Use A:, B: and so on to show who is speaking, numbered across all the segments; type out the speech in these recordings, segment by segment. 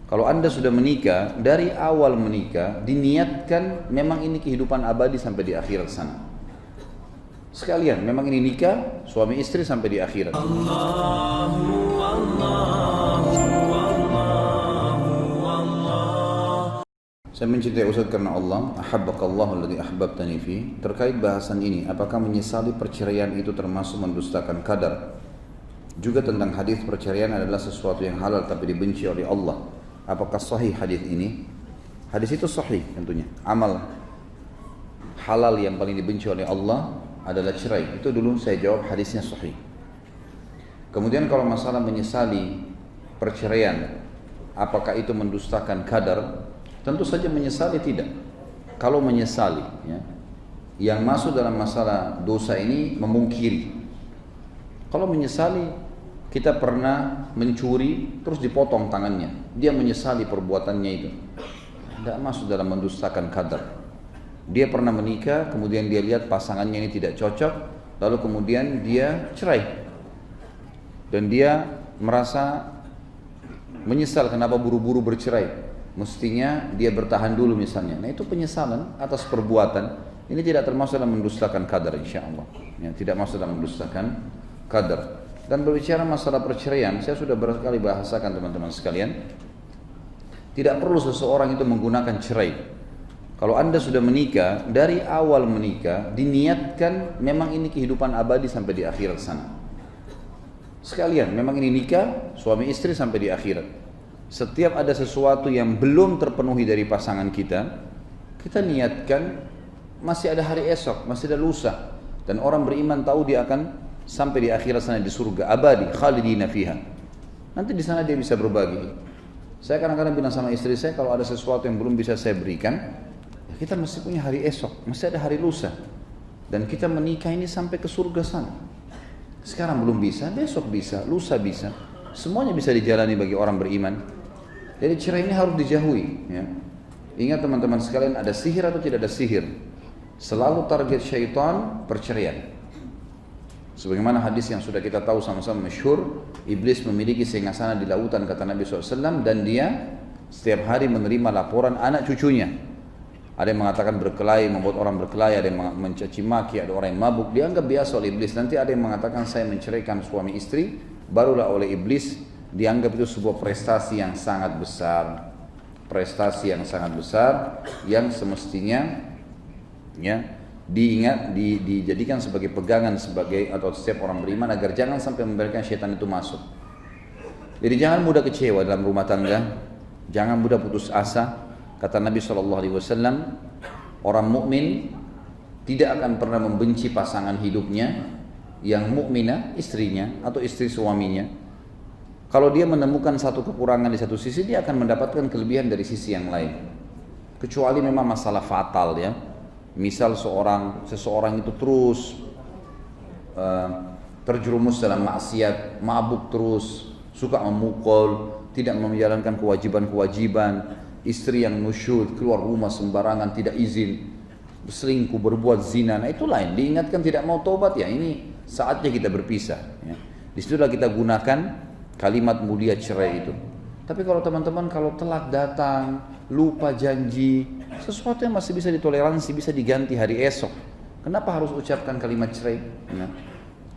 A: Kalau Anda sudah menikah, dari awal menikah diniatkan memang ini kehidupan abadi sampai di akhirat sana. Sekalian, memang ini nikah suami istri sampai di akhirat. Saya mencintai Ustaz karena Allah, ahabbakallahu alladhi ahbabtani fi. Terkait bahasan ini, apakah menyesali perceraian itu termasuk mendustakan qadar? Juga tentang hadis perceraian adalah sesuatu yang halal tapi dibenci oleh Allah. Apakah sahih hadis ini? Hadis itu sahih tentunya. Amal halal yang paling dibenci oleh Allah adalah cerai. Itu dulu saya jawab hadisnya sahih. Kemudian kalau masalah menyesali perceraian, apakah itu mendustakan qadar? Tentu saja menyesali tidak. Kalau menyesali, ya, yang masuk dalam masalah dosa ini memungkiri. Kalau menyesali, kita pernah mencuri terus dipotong tangannya, dia menyesali perbuatannya itu, tidak masuk dalam mendustakan qadar. Dia pernah menikah, kemudian dia lihat pasangannya ini tidak cocok, lalu kemudian dia cerai, dan dia merasa menyesal kenapa buru-buru bercerai. Mestinya dia bertahan dulu misalnya. Nah itu penyesalan atas perbuatan. Ini tidak termasuk dalam mendustakan qadar insya Allah. Ya, tidak masuk dalam mendustakan qadar. Dan berbicara masalah perceraian, saya sudah berkali bahasakan teman-teman sekalian. Tidak perlu seseorang itu menggunakan cerai. Kalau Anda sudah menikah, dari awal menikah diniatkan memang ini kehidupan abadi sampai di akhirat sana. Sekalian, memang ini nikah suami istri sampai di akhirat. Setiap ada sesuatu yang belum terpenuhi dari pasangan kita, kita niatkan masih ada hari esok, masih ada lusa. Dan orang beriman tahu dia akan sampai di akhirat sana di surga abadi, khalidina fiha. Nanti di sana dia bisa berbagi. Saya kadang-kadang bilang sama istri saya, kalau ada sesuatu yang belum bisa saya berikan, ya kita masih punya hari esok, masih ada hari lusa. Dan kita menikah ini sampai ke surga sana. Sekarang belum bisa, besok bisa, lusa bisa. Semuanya bisa dijalani bagi orang beriman. Jadi cerai ini harus dijauhi, ya. Ingat teman-teman sekalian, ada sihir atau tidak ada sihir, selalu target syaitan perceraian. Sebagaimana hadis yang sudah kita tahu sama-sama masyhur, iblis memiliki singgasana di lautan kata Nabi SAW, dan dia setiap hari menerima laporan anak cucunya. Ada yang mengatakan berkelahi, membuat orang berkelahi, ada yang mencaci maki, ada orang yang mabuk, dianggap biasa oleh iblis. Nanti ada yang mengatakan saya menceraikan suami istri, barulah oleh iblis dianggap itu sebuah prestasi yang sangat besar. Prestasi yang sangat besar yang semestinya, ya, dijadikan sebagai pegangan sebagai atau setiap orang beriman agar jangan sampai membiarkan syaitan itu masuk. Jadi jangan mudah kecewa dalam rumah tangga, jangan mudah putus asa. Kata Nabi SAW, orang mukmin tidak akan pernah membenci pasangan hidupnya yang mukminah, istrinya atau istri suaminya. Kalau dia menemukan satu kekurangan di satu sisi, dia akan mendapatkan kelebihan dari sisi yang lain. Kecuali memang masalah fatal, ya. Misal seseorang itu terus terjerumus dalam maksiat, mabuk terus, suka memukul, tidak menjalankan kewajiban-kewajiban, istri yang nusyud, keluar rumah sembarangan, tidak izin, berselingkuh, berbuat zina. Nah itu lain, diingatkan tidak mau tobat, ya ini saatnya kita berpisah, ya. Disitulah kita gunakan kalimat mulia cerai itu. Tapi kalau teman-teman kalau telat datang, lupa janji, sesuatu yang masih bisa ditoleransi, bisa diganti hari esok. Kenapa harus ucapkan kalimat cerai?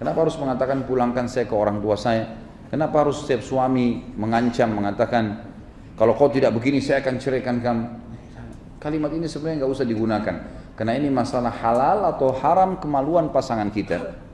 A: Kenapa harus mengatakan pulangkan saya ke orang tua saya? Kenapa harus setiap suami mengancam, mengatakan kalau kau tidak begini saya akan ceraikan kamu? Kalimat ini sebenarnya nggak usah digunakan, karena ini masalah halal atau haram kemaluan pasangan kita.